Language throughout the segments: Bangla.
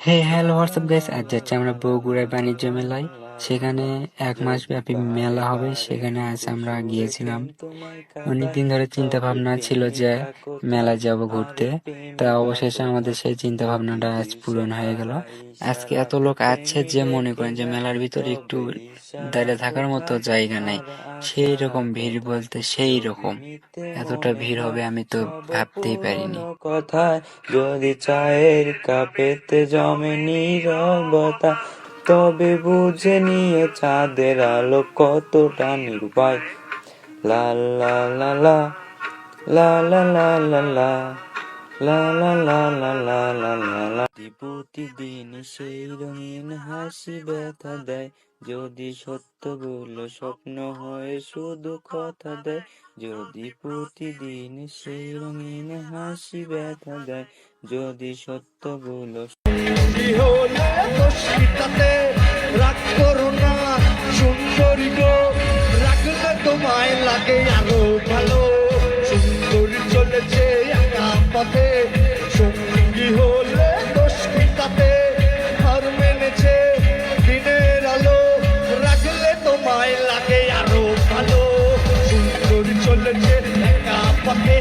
হ্যালো হোয়াটসঅ্যাপ গাইস, আজ যাচ্ছি আমরা বগুড়ায় বাণিজ্য মেলায়। সেখানে 1 মাস ব্যাপী মেলা হবে। সেখানে আজ আমরা গিয়েছিলাম। অনেকদিন ধরে চিন্তা ভাবনা ছিল যে মেলায় যাব ঘুরতে, তা অবশেষে আমাদের সেই চিন্তা ভাবনাটা আজ পূরণ হয়ে গেল। আজকে এত লোক আছে যে মনে করেন যে মেলার ভিতরে একটু দাঁড়িয়ে থাকার মতো জায়গা নেই। সেই রকম ভিড় বলতে সেই রকম, এতটা ভিড় হবে আমি তো ভাবতেই পারিনি। কথায় যদি চায়ের কাপেতে জমে নীরবতা, তবে বুঝে নিয়ে চাঁদের আলো কতটা নিরুপায়। লা লা লা লা লা লা লা লা লা লা লা লা লা লা লা লা লা। প্রতিদিন সেই রঙিন হাসি ব্যথা দেয়, যদি সত্যগুলো স্বপ্ন হয়ে শুধু কথা দেয়। যদি প্রতিদিন সেই রঙিন হাসি ব্যথা দেয়, যদি সত্যগুলো হলে দোষিতাতে রাগ করো না সুন্দরী গো, রাখলে তোমায় লাগে আরো ভালো। সুন্দরী চলেছে একা পথে, সঙ্গী হলে দোষিতাতে হার মেনেছে দিনের আলো, রাখলে তোমায় লাগে আরো ভালো। সুন্দরী চলেছে একা পথে।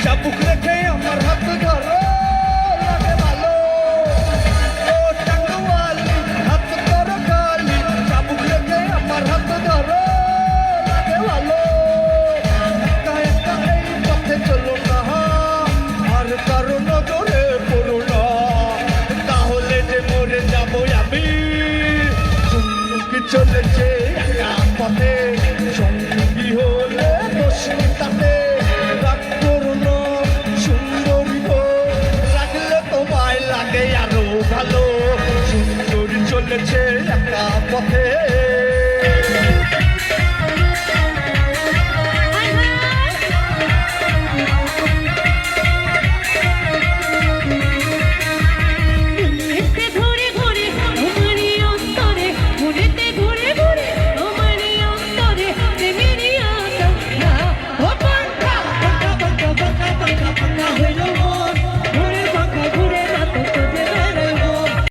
চাবুক রেখে আমার হাত ধরো, লাগে ভালো। ও টাঙ্গুয়ালি হাত ধরো খালি, চাবুক রেখে আমার হাত ধরো, লাগে ভালো। একা একা এই পথে চলো না, আর কারো নজরে পড়ো না, তাহলে যে মরে যাবো আমি। চুমকি চলেছে